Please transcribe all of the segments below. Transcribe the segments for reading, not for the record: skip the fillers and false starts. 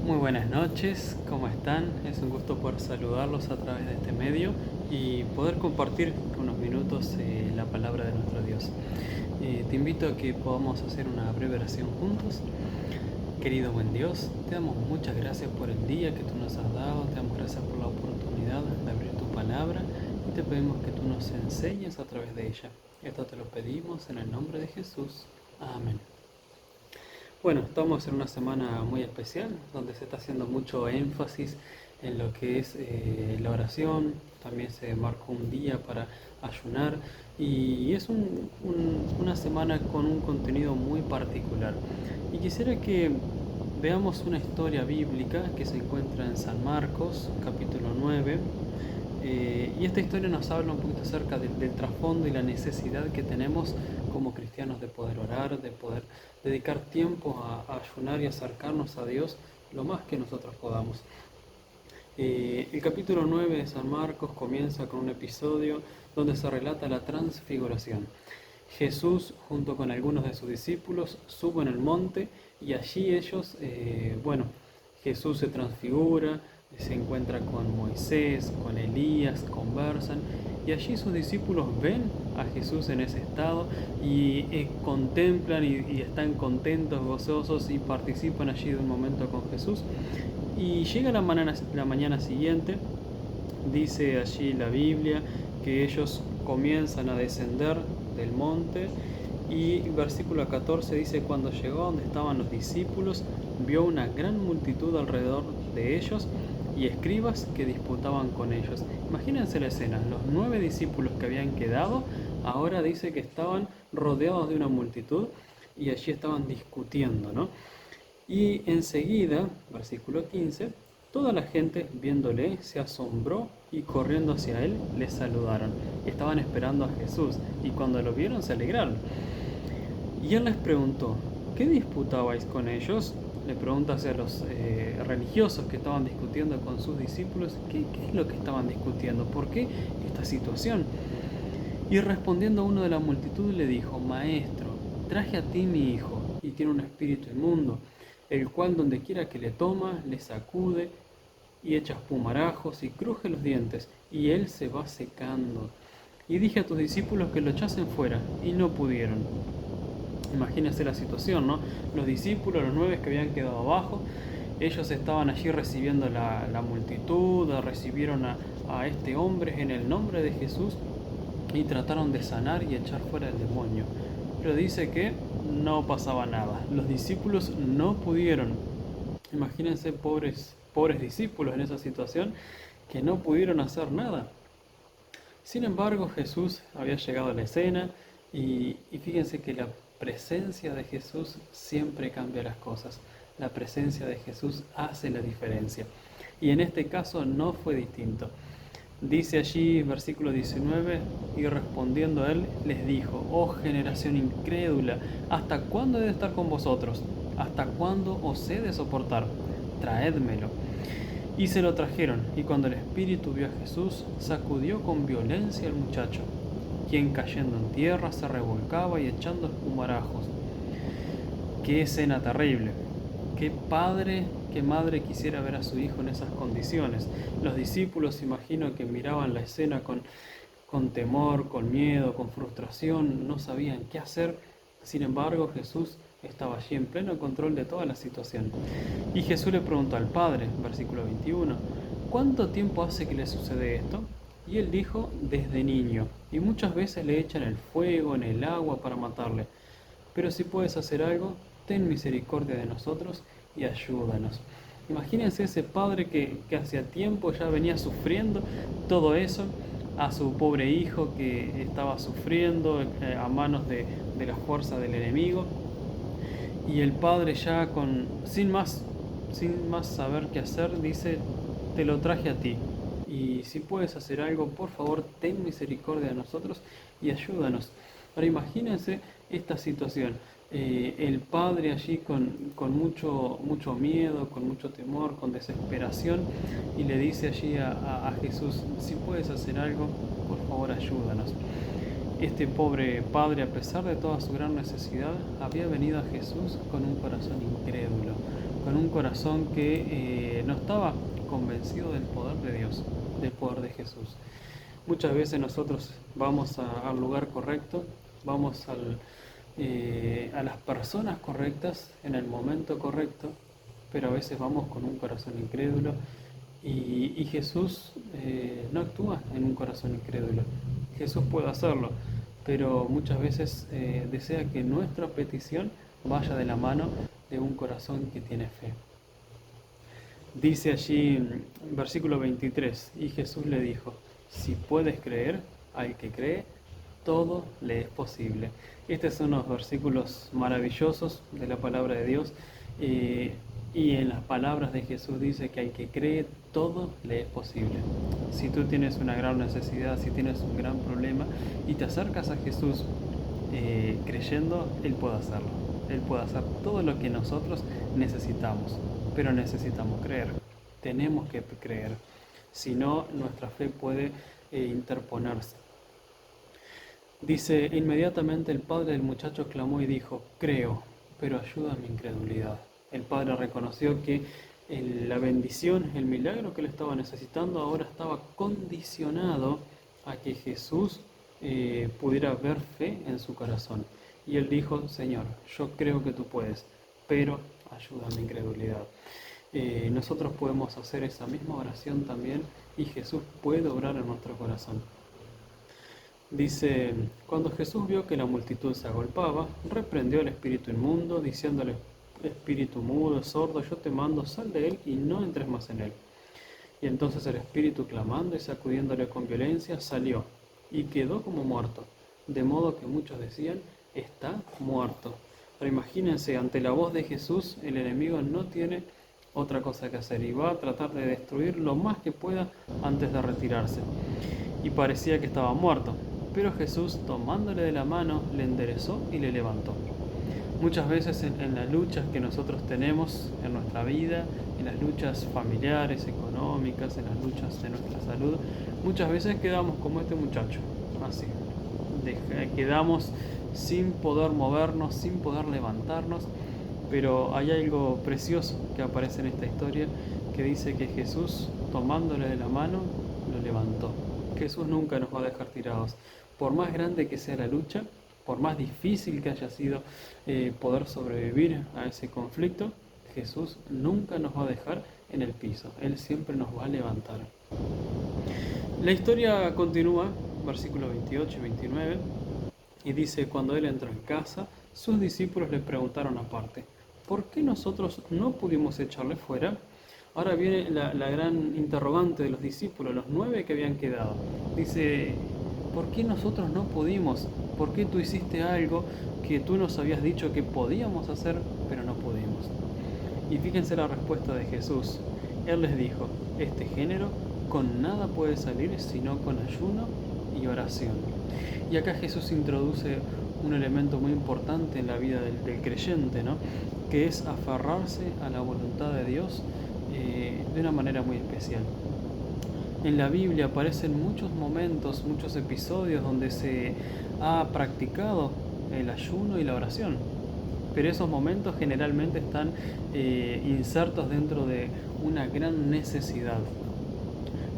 Muy buenas noches, ¿cómo están? Es un gusto poder saludarlos a través de este medio y poder compartir unos minutos la palabra de nuestro Dios. Te invito a que podamos hacer una breve oración juntos. Querido buen Dios, te damos muchas gracias por el día que tú nos has dado, te damos gracias por la oportunidad de abrir tu palabra y te pedimos que tú nos enseñes a través de ella. Esto te lo pedimos en el nombre de Jesús. Amén. Bueno, estamos en una semana muy especial donde se está haciendo mucho énfasis en lo que es la oración. También se marcó un día para ayunar y es una semana con un contenido muy particular. Y quisiera que veamos una historia bíblica que se encuentra en San Marcos, capítulo 9. Y esta historia nos habla un poquito acerca del trasfondo y la necesidad que tenemos como cristianos de poder orar, de poder dedicar tiempo a ayunar y acercarnos a Dios lo más que nosotros podamos. El capítulo 9 de San Marcos comienza con un episodio donde se relata la transfiguración. Jesús, junto con algunos de sus discípulos, suben el monte y allí ellos, Jesús se transfigura, se encuentra con Moisés, con Elías, conversan y allí sus discípulos ven a Jesús en ese estado y contemplan y están contentos, gozosos y participan allí de un momento con Jesús. Y llega la mañana siguiente, dice allí la Biblia que ellos comienzan a descender del monte y versículo 14 dice: cuando llegó donde estaban los discípulos, vio una gran multitud alrededor de ellos y escribas que disputaban con ellos. Imagínense la escena, los 9 discípulos que habían quedado, ahora dice que estaban rodeados de una multitud y allí estaban discutiendo, ¿no? Y enseguida, versículo 15, toda la gente viéndole se asombró y corriendo hacia él le saludaron. Estaban esperando a Jesús y cuando lo vieron se alegraron. Y él les preguntó: ¿qué disputabais con ellos? Le pregunta hacia los religiosos que estaban discutiendo con sus discípulos. ¿Qué es lo que estaban discutiendo? ¿Por qué esta situación? Y respondiendo uno de la multitud le dijo: Maestro, traje a ti mi hijo, y tiene un espíritu inmundo, el cual donde quiera que le toma, le sacude y echa espumarajos y cruje los dientes, y él se va secando. Y dije a tus discípulos que lo echasen fuera, y no pudieron. Imagínense la situación, ¿no? Los discípulos, los 9 que habían quedado abajo, ellos estaban allí recibiendo la multitud, recibieron a este hombre en el nombre de Jesús y trataron de sanar y echar fuera el demonio. Pero dice que no pasaba nada. Los discípulos no pudieron. Imagínense pobres discípulos en esa situación que no pudieron hacer nada. Sin embargo, Jesús había llegado a la escena y fíjense que la presencia de Jesús siempre cambia las cosas. La presencia de Jesús hace la diferencia. Y en este caso no fue distinto. Dice allí, versículo 19, y respondiendo a él, les dijo: oh generación incrédula, ¿hasta cuándo he de estar con vosotros? ¿Hasta cuándo os he de soportar? Traédmelo. Y se lo trajeron, y cuando el espíritu vio a Jesús, sacudió con violencia al muchacho, quien cayendo en tierra se revolcaba y echando espumarajos. Qué escena terrible. Qué padre, qué madre quisiera ver a su hijo en esas condiciones. Los discípulos, imagino que miraban la escena con temor, con miedo, con frustración, no sabían qué hacer. Sin embargo, Jesús estaba allí en pleno control de toda la situación. Y Jesús le preguntó al Padre, versículo 21, ¿cuánto tiempo hace que le sucede esto? Y él dijo: desde niño, y muchas veces le echan el fuego, en el agua para matarle. Pero si puedes hacer algo, ten misericordia de nosotros y ayúdanos. Imagínense ese padre que hacía tiempo ya venía sufriendo todo eso, a su pobre hijo que estaba sufriendo a manos de la fuerza del enemigo, y el padre ya sin más saber qué hacer, dice: te lo traje a ti, y si puedes hacer algo, por favor, ten misericordia de nosotros y ayúdanos. Ahora imagínense esta situación. El padre allí con mucho miedo, con mucho temor, con desesperación, y le dice allí a Jesús: si puedes hacer algo, por favor ayúdanos. Este pobre padre, a pesar de toda su gran necesidad, había venido a Jesús con un corazón incrédulo, con un corazón que no estaba convencido del poder de Dios, del poder de Jesús. Muchas veces nosotros vamos al lugar correcto, vamos a las personas correctas en el momento correcto, pero a veces vamos con un corazón incrédulo y Jesús no actúa en un corazón incrédulo. Jesús puede hacerlo, pero muchas veces desea que nuestra petición vaya de la mano de un corazón que tiene fe. Dice allí, versículo 23, y Jesús le dijo: si puedes creer, al que cree, todo le es posible. Estos son unos versículos maravillosos de la palabra de Dios. Y en las palabras de Jesús dice que al que cree, todo le es posible. Si tú tienes una gran necesidad, si tienes un gran problema y te acercas a Jesús creyendo, Él puede hacerlo. Él puede hacer todo lo que nosotros necesitamos, pero necesitamos creer. Tenemos que creer. Si no, nuestra fe puede interponerse. Dice, inmediatamente el padre del muchacho clamó y dijo: creo, pero ayuda a mi incredulidad. El padre reconoció que la bendición, el milagro que le estaba necesitando, ahora estaba condicionado a que Jesús pudiera ver fe en su corazón. Y él dijo: Señor, yo creo que tú puedes, pero ayuda a mi incredulidad. Nosotros podemos hacer esa misma oración también y Jesús puede obrar en nuestro corazón. Dice, cuando Jesús vio que la multitud se agolpaba, reprendió al espíritu inmundo, diciéndole: espíritu mudo, sordo, yo te mando, sal de él y no entres más en él. Y entonces el espíritu, clamando y sacudiéndole con violencia, salió y quedó como muerto, de modo que muchos decían: está muerto. Pero imagínense, ante la voz de Jesús, el enemigo no tiene otra cosa que hacer y va a tratar de destruir lo más que pueda antes de retirarse. Y parecía que estaba muerto, pero Jesús, tomándole de la mano, le enderezó y le levantó. Muchas veces en las luchas que nosotros tenemos en nuestra vida, en las luchas familiares, económicas, en las luchas de nuestra salud, muchas veces quedamos como este muchacho, así. Quedamos sin poder movernos, sin poder levantarnos, pero hay algo precioso que aparece en esta historia que dice que Jesús, tomándole de la mano, lo levantó. Jesús nunca nos va a dejar tirados. Por más grande que sea la lucha, por más difícil que haya sido poder sobrevivir a ese conflicto, Jesús nunca nos va a dejar en el piso. Él siempre nos va a levantar. La historia continúa, versículos 28 y 29, y dice: cuando él entró en casa, sus discípulos le preguntaron aparte: ¿por qué nosotros no pudimos echarle fuera? Ahora viene la gran interrogante de los discípulos, los 9 que habían quedado. Dice: ¿por qué nosotros no pudimos? ¿Por qué tú hiciste algo que tú nos habías dicho que podíamos hacer, pero no pudimos? Y fíjense la respuesta de Jesús. Él les dijo: este género con nada puede salir sino con ayuno y oración. Y acá Jesús introduce un elemento muy importante en la vida del creyente, ¿no? Que es aferrarse a la voluntad de Dios de una manera muy especial. En la Biblia aparecen muchos momentos, muchos episodios donde se ha practicado el ayuno y la oración, pero esos momentos generalmente están insertos dentro de una gran necesidad.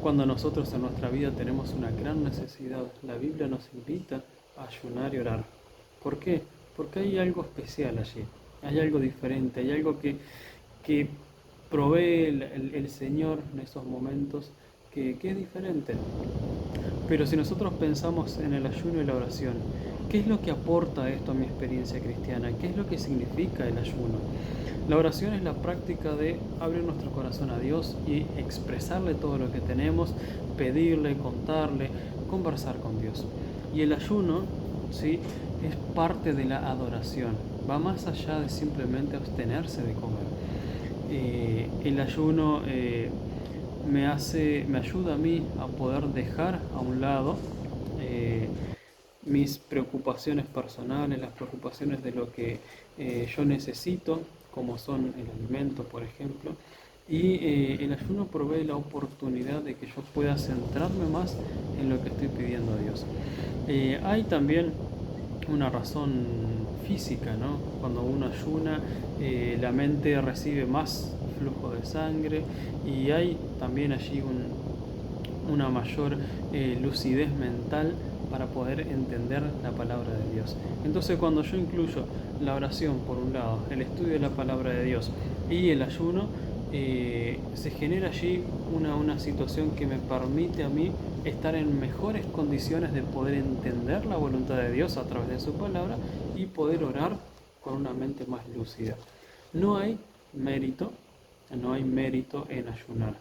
Cuando nosotros en nuestra vida tenemos una gran necesidad, la Biblia nos invita a ayunar y orar. ¿Por qué? Porque hay algo especial allí, hay algo diferente, hay algo que provee el Señor en esos momentos que es diferente. Pero si nosotros pensamos en el ayuno y la oración, ¿qué es lo que aporta esto a mi experiencia cristiana? ¿Qué es lo que significa el ayuno? La oración es la práctica de abrir nuestro corazón a Dios y expresarle todo lo que tenemos, pedirle, contarle, conversar con Dios. Y el ayuno, ¿sí?, es parte de la adoración, va más allá de simplemente abstenerse de comer. El ayuno me ayuda a mí a poder dejar a un lado mis preocupaciones personales, las preocupaciones de lo que yo necesito, como son el alimento, por ejemplo, y el ayuno provee la oportunidad de que yo pueda centrarme más en lo que estoy pidiendo a Dios. Hay también una razón física, ¿no? Cuando uno ayuna, la mente recibe más flujo de sangre y hay también allí una mayor lucidez mental para poder entender la palabra de Dios. Entonces, cuando yo incluyo la oración por un lado, el estudio de la palabra de Dios y el ayuno, se genera allí una situación que me permite a mí estar en mejores condiciones de poder entender la voluntad de Dios a través de su palabra y poder orar con una mente más lúcida. No hay mérito, no hay mérito en ayunar.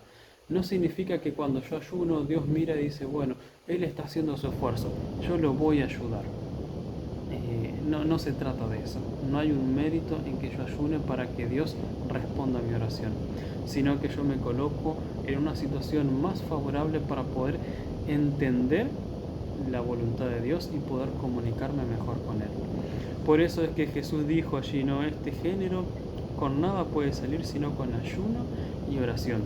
No significa que cuando yo ayuno, Dios mira y dice, bueno, Él está haciendo su esfuerzo, yo lo voy a ayudar. No se trata de eso. No hay un mérito en que yo ayune para que Dios responda a mi oración, sino que yo me coloco en una situación más favorable para poder entender la voluntad de Dios y poder comunicarme mejor con Él. Por eso es que Jesús dijo allí, no, este género con nada puede salir sino con ayuno y oración.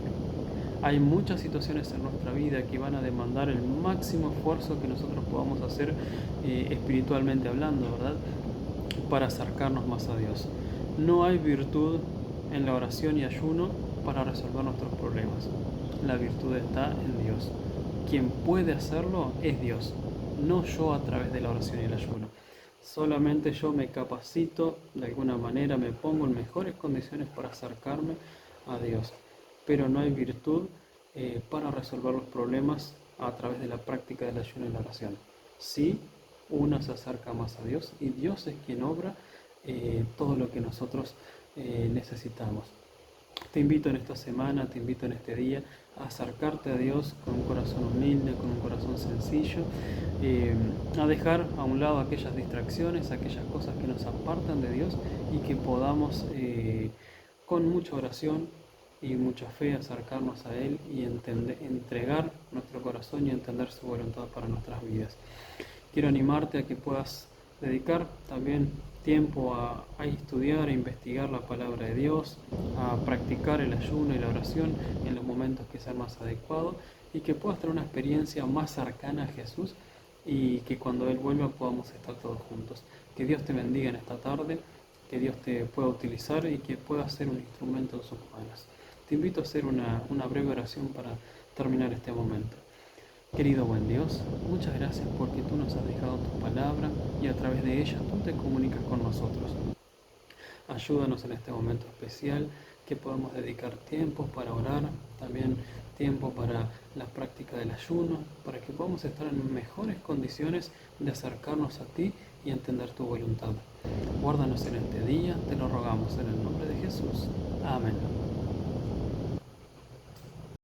Hay muchas situaciones en nuestra vida que van a demandar el máximo esfuerzo que nosotros podamos hacer espiritualmente hablando, ¿verdad? Para acercarnos más a Dios. No hay virtud en la oración y ayuno para resolver nuestros problemas. La virtud está en Dios. Quien puede hacerlo es Dios, no yo a través de la oración y el ayuno. Solamente yo me capacito, de alguna manera me pongo en mejores condiciones para acercarme a Dios. Pero no hay virtud para resolver los problemas a través de la práctica del ayuno y la oración. Sí, uno se acerca más a Dios y Dios es quien obra todo lo que nosotros necesitamos. Te invito en esta semana, te invito en este día a acercarte a Dios con un corazón humilde, con un corazón sencillo, a dejar a un lado aquellas distracciones, aquellas cosas que nos apartan de Dios y que podamos con mucha oración y mucha fe acercarnos a Él y entregar nuestro corazón y entender su voluntad para nuestras vidas. Quiero animarte a que puedas dedicar también tiempo a estudiar, a investigar la palabra de Dios, a practicar el ayuno y la oración en los momentos que sea más adecuado y que puedas tener una experiencia más cercana a Jesús y que cuando Él vuelva podamos estar todos juntos. Que Dios te bendiga en esta tarde, que Dios te pueda utilizar y que puedas ser un instrumento en sus manos. Te invito a hacer una breve oración para terminar este momento. Querido buen Dios, muchas gracias porque tú nos has dejado tu palabra y a través de ella tú te comunicas con nosotros. Ayúdanos en este momento especial, que podamos dedicar tiempo para orar, también tiempo para la práctica del ayuno, para que podamos estar en mejores condiciones de acercarnos a ti y entender tu voluntad. Guárdanos en este día, te lo rogamos en el nombre de Jesús. Amén.